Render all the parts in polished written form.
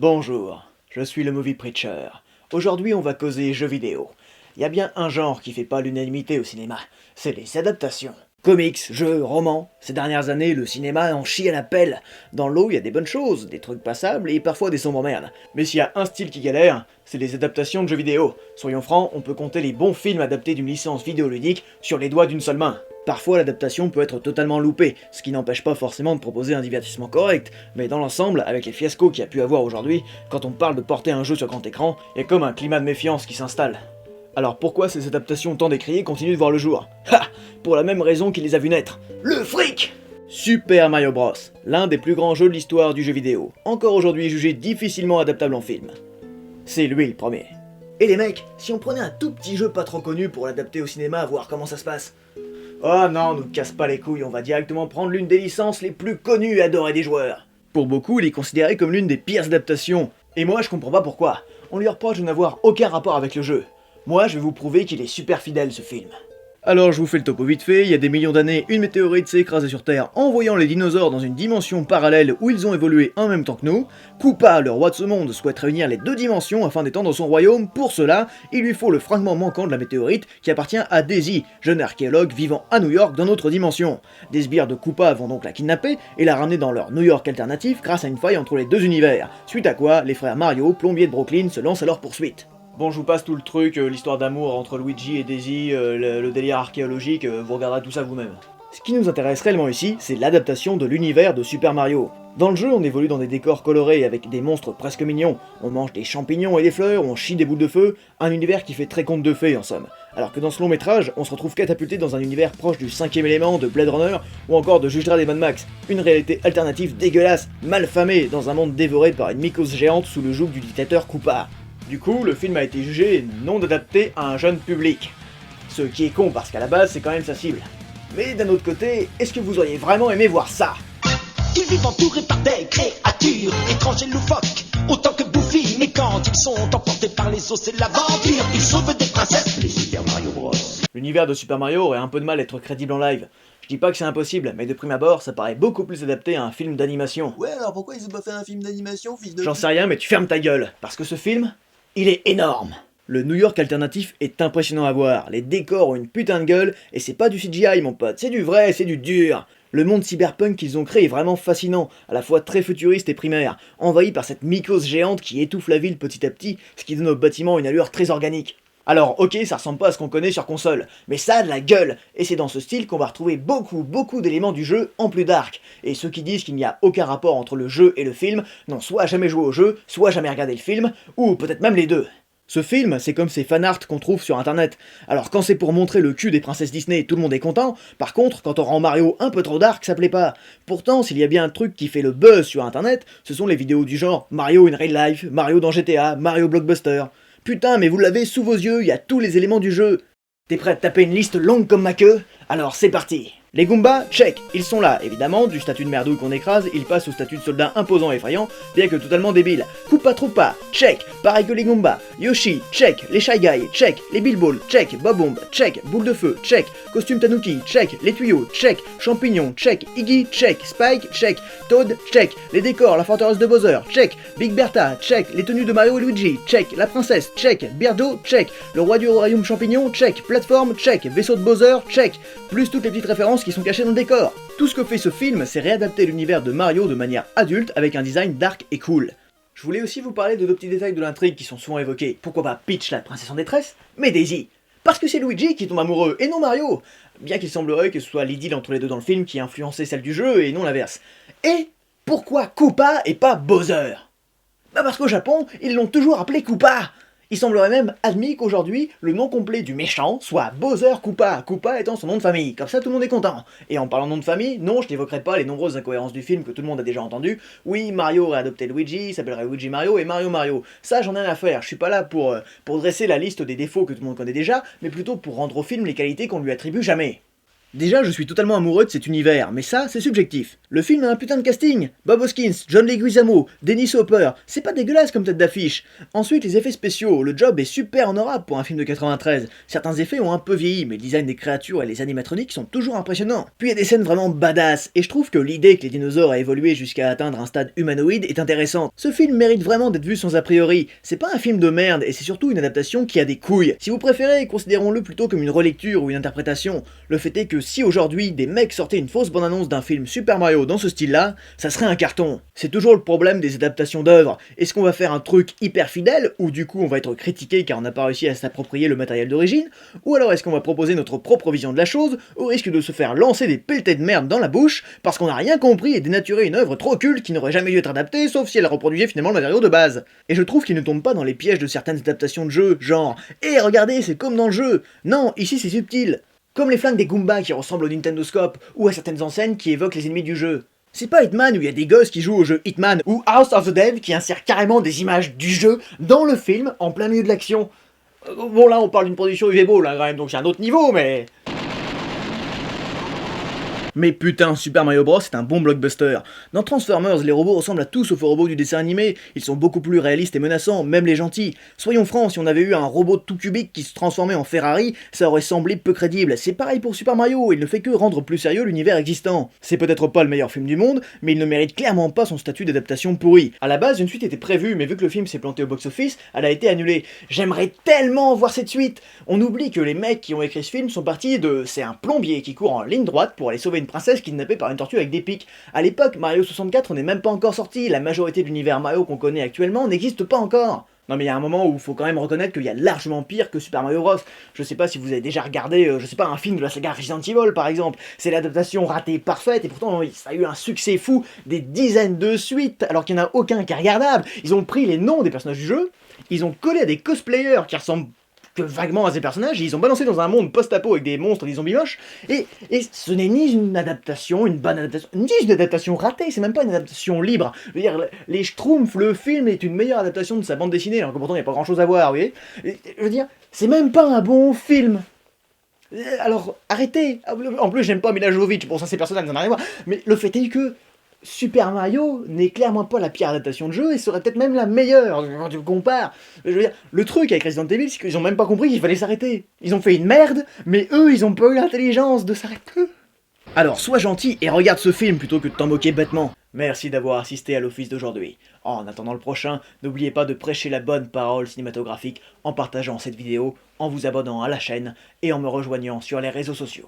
Bonjour, je suis le Movie Preacher. Aujourd'hui, on va causer jeux vidéo. Il y a bien un genre qui fait pas l'unanimité au cinéma, c'est les adaptations. Comics, jeux, romans. Ces dernières années, le cinéma en chie à la pelle. Dans l'eau, il y a des bonnes choses, des trucs passables et parfois des sombres merdes. Mais s'il y a un style qui galère, c'est les adaptations de jeux vidéo. Soyons francs, on peut compter les bons films adaptés d'une licence vidéoludique sur les doigts d'une seule main. Parfois, l'adaptation peut être totalement loupée, ce qui n'empêche pas forcément de proposer un divertissement correct, mais dans l'ensemble, avec les fiascos qu'il y a pu avoir aujourd'hui, quand on parle de porter un jeu sur grand écran, il y a comme un climat de méfiance qui s'installe. Alors pourquoi ces adaptations tant décriées continuent de voir le jour? Ha! Pour la même raison qu'il les a vues naître. Le fric! Super Mario Bros, l'un des plus grands jeux de l'histoire du jeu vidéo, encore aujourd'hui jugé difficilement adaptable en film. C'est lui le premier. Et les mecs, si on prenait un tout petit jeu pas trop connu pour l'adapter au cinéma, voir comment ça se passe? Oh non, nous casse pas les couilles, on va directement prendre l'une des licences les plus connues et adorées des joueurs. Pour beaucoup, il est considéré comme l'une des pires adaptations. Et moi, je comprends pas pourquoi. On lui reproche de n'avoir aucun rapport avec le jeu. Moi, je vais vous prouver qu'il est super fidèle, ce film. Alors, je vous fais le topo vite fait, il y a des millions d'années, une météorite s'est écrasée sur Terre, envoyant les dinosaures dans une dimension parallèle où ils ont évolué en même temps que nous. Koopa, le roi de ce monde, souhaite réunir les deux dimensions afin d'étendre son royaume. Pour cela, il lui faut le fragment manquant de la météorite qui appartient à Daisy, jeune archéologue vivant à New York dans notre dimension. Des sbires de Koopa vont donc la kidnapper et la ramener dans leur New York alternatif grâce à une faille entre les deux univers. Suite à quoi, les frères Mario, plombiers de Brooklyn, se lancent à leur poursuite. Bon, je vous passe tout le truc, l'histoire d'amour entre Luigi et Daisy, le délire archéologique, vous regarderez tout ça vous-même. Ce qui nous intéresse réellement ici, c'est l'adaptation de l'univers de Super Mario. Dans le jeu, on évolue dans des décors colorés avec des monstres presque mignons, on mange des champignons et des fleurs, on chie des boules de feu, un univers qui fait très conte de fées en somme. Alors que dans ce long métrage, on se retrouve catapulté dans un univers proche du 5ème élément de Blade Runner ou encore de Judge Dredd et Mad Max, une réalité alternative dégueulasse, mal famée dans un monde dévoré par une mycose géante sous le joug du dictateur Koopa. Du coup, le film a été jugé non adapté à un jeune public. Ce qui est con parce qu'à la base, c'est quand même sa cible. Mais d'un autre côté, est-ce que vous auriez vraiment aimé voir ça? Ils vivent entourés par des créatures étranges et loufoques, autant que Buffy, mais quand ils sont emportés par les os et l'aventure, ils sauvent des princesses, les Super Mario Bros. L'univers de Super Mario aurait un peu de mal à être crédible en live. Je dis pas que c'est impossible, mais de prime abord, ça paraît beaucoup plus adapté à un film d'animation. Ouais, alors pourquoi ils ont pas fait un film d'animation, fils de... J'en sais rien, mais tu fermes ta gueule, parce que ce film, il est énorme. Le New York alternatif est impressionnant à voir, les décors ont une putain de gueule, et c'est pas du CGI mon pote, c'est du vrai, c'est du dur. Le monde cyberpunk qu'ils ont créé est vraiment fascinant, à la fois très futuriste et primaire, envahi par cette mycose géante qui étouffe la ville petit à petit, ce qui donne au bâtiment une allure très organique. Alors ok, ça ressemble pas à ce qu'on connaît sur console, mais ça a de la gueule, et c'est dans ce style qu'on va retrouver beaucoup d'éléments du jeu en plus dark. Et ceux qui disent qu'il n'y a aucun rapport entre le jeu et le film n'ont soit jamais joué au jeu, soit jamais regardé le film, ou peut-être même les deux. Ce film, c'est comme ces fanarts qu'on trouve sur internet. Alors quand c'est pour montrer le cul des princesses Disney, tout le monde est content, par contre, quand on rend Mario un peu trop dark, ça plaît pas. Pourtant, s'il y a bien un truc qui fait le buzz sur internet, ce sont les vidéos du genre Mario in Real Life, Mario dans GTA, Mario Blockbuster. Putain, mais vous l'avez sous vos yeux, il y a tous les éléments du jeu. T'es prêt à taper une liste longue comme ma queue? Alors c'est parti. Les Goombas, check, ils sont là, évidemment, du statut de merdouille qu'on écrase, ils passent au statut de soldat imposant et effrayant, bien que totalement débile. Koopa Troopa, check, pareil que les Goombas. Yoshi, check, les Shy Guys, check, les Billballs, check, Bob-Omb, check, Boule de Feu, check, costume Tanuki, check, les tuyaux, check, champignons, check, Iggy, check, Spike, check, Toad, check, les décors, la forteresse de Bowser, check, Big Bertha, check, les tenues de Mario et Luigi, check, la princesse, check, Birdo, check, le roi du royaume champignon, check, plateforme, check, vaisseau de Bowser, check, plus toutes les petites références qui sont cachées dans le décor. Tout ce que fait ce film, c'est réadapter l'univers de Mario de manière adulte avec un design dark et cool. Je voulais aussi vous parler de deux petits détails de l'intrigue qui sont souvent évoqués. Pourquoi pas Peach, la princesse en détresse, mais Daisy. Parce que c'est Luigi qui tombe amoureux et non Mario. Bien qu'il semblerait que ce soit l'idylle entre les deux dans le film qui a influencé celle du jeu et non l'inverse. Et pourquoi Koopa et pas Bowser? Bah parce qu'au Japon, ils l'ont toujours appelé Koopa. Il semblerait même admis qu'aujourd'hui, le nom complet du méchant soit Bowser Koopa, Koopa étant son nom de famille, comme ça tout le monde est content. Et en parlant de nom de famille, non, je n'évoquerai pas les nombreuses incohérences du film que tout le monde a déjà entendu. Oui, Mario aurait adopté Luigi, il s'appellerait Luigi Mario et Mario Mario. Ça, j'en ai rien à faire, je suis pas là pour dresser la liste des défauts que tout le monde connaît déjà, mais plutôt pour rendre au film les qualités qu'on lui attribue jamais. Déjà, je suis totalement amoureux de cet univers, mais ça, c'est subjectif. Le film a un putain de casting. Bob Hoskins, John Leguizamo, Dennis Hopper, c'est pas dégueulasse comme tête d'affiche. Ensuite, les effets spéciaux, le job est super honorable pour un film de 93. Certains effets ont un peu vieilli, mais le design des créatures et les animatroniques sont toujours impressionnants. Puis il y a des scènes vraiment badass, et je trouve que l'idée que les dinosaures aient évolué jusqu'à atteindre un stade humanoïde est intéressante. Ce film mérite vraiment d'être vu sans a priori. C'est pas un film de merde, et c'est surtout une adaptation qui a des couilles. Si vous préférez, considérons-le plutôt comme une relecture ou une interprétation. Le fait est que si aujourd'hui des mecs sortaient une fausse bande-annonce d'un film Super Mario dans ce style-là, ça serait un carton. C'est toujours le problème des adaptations d'œuvres. Est-ce qu'on va faire un truc hyper fidèle, ou du coup on va être critiqué car on n'a pas réussi à s'approprier le matériel d'origine, ou alors est-ce qu'on va proposer notre propre vision de la chose, au risque de se faire lancer des pelletés de merde dans la bouche, parce qu'on n'a rien compris et dénaturer une œuvre trop culte qui n'aurait jamais dû être adaptée, sauf si elle reproduisait finalement le matériau de base. Et je trouve qu'il ne tombe pas dans les pièges de certaines adaptations de jeux, genre « Eh regardez, c'est comme dans le jeu !» Non, ici c'est subtil. Comme les flingues des Goombas qui ressemblent au Nintendo Scope, ou à certaines enseignes qui évoquent les ennemis du jeu. C'est pas Hitman où il y a des gosses qui jouent au jeu Hitman, ou House of the Dead qui insère carrément des images du jeu dans le film en plein milieu de l'action. Bon là on parle d'une production UV là quand même, donc c'est un autre niveau, mais... Mais putain, Super Mario Bros c'est un bon blockbuster. Dans Transformers, les robots ressemblent à tous sauf aux robots du dessin animé, ils sont beaucoup plus réalistes et menaçants, même les gentils. Soyons francs, si on avait eu un robot tout cubique qui se transformait en Ferrari, ça aurait semblé peu crédible. C'est pareil pour Super Mario, il ne fait que rendre plus sérieux l'univers existant. C'est peut-être pas le meilleur film du monde, mais il ne mérite clairement pas son statut d'adaptation pourrie. À la base, une suite était prévue, mais vu que le film s'est planté au box-office, elle a été annulée. J'aimerais tellement voir cette suite. On oublie que les mecs qui ont écrit ce film sont partis de... C'est un plombier qui court en ligne droite pour aller sauver une princesse kidnappée par une tortue avec des pics. À l'époque, Mario 64 n'est même pas encore sorti, la majorité de l'univers Mario qu'on connaît actuellement n'existe pas encore. Non mais il y a un moment où il faut quand même reconnaître qu'il y a largement pire que Super Mario Bros. Je sais pas si vous avez déjà regardé, je sais pas, un film de la saga Resident Evil par exemple. C'est l'adaptation ratée parfaite et pourtant ça a eu un succès fou, des dizaines de suites, alors qu'il n'y en a aucun qui est regardable. Ils ont pris les noms des personnages du jeu, ils ont collé à des cosplayers qui ressemblent que vaguement à ces personnages, et ils ont balancé dans un monde post-apo avec des monstres et des zombies moches, et ce n'est ni une adaptation, une bonne adaptation, ni une adaptation ratée, c'est même pas une adaptation libre. Je veux dire, les Schtroumpfs, le film est une meilleure adaptation de sa bande dessinée, alors que pourtant il n'y a pas grand chose à voir, vous voyez. Je veux dire, c'est même pas un bon film. Alors, arrêtez. En plus, j'aime pas Mila Jovovich, bon ça c'est personnel, ça n'a rien à voir, mais le fait est que Super Mario n'est clairement pas la pire adaptation de jeu et serait peut-être même la meilleure quand tu compares. Je veux dire, le truc avec Resident Evil, c'est qu'ils ont même pas compris qu'il fallait s'arrêter. Ils ont fait une merde, mais eux, ils ont pas eu l'intelligence de s'arrêter. Alors, sois gentil et regarde ce film plutôt que de t'en moquer bêtement. Merci d'avoir assisté à l'office d'aujourd'hui. En attendant le prochain, n'oubliez pas de prêcher la bonne parole cinématographique en partageant cette vidéo, en vous abonnant à la chaîne et en me rejoignant sur les réseaux sociaux.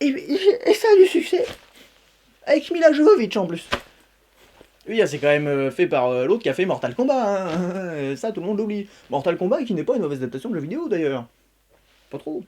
Et ça a du succès. Avec Mila Jovovich en plus. Oui, c'est quand même fait par l'autre qui a fait Mortal Kombat, hein. Ça tout le monde l'oublie. Mortal Kombat qui n'est pas une mauvaise adaptation de jeu vidéo d'ailleurs. Pas trop.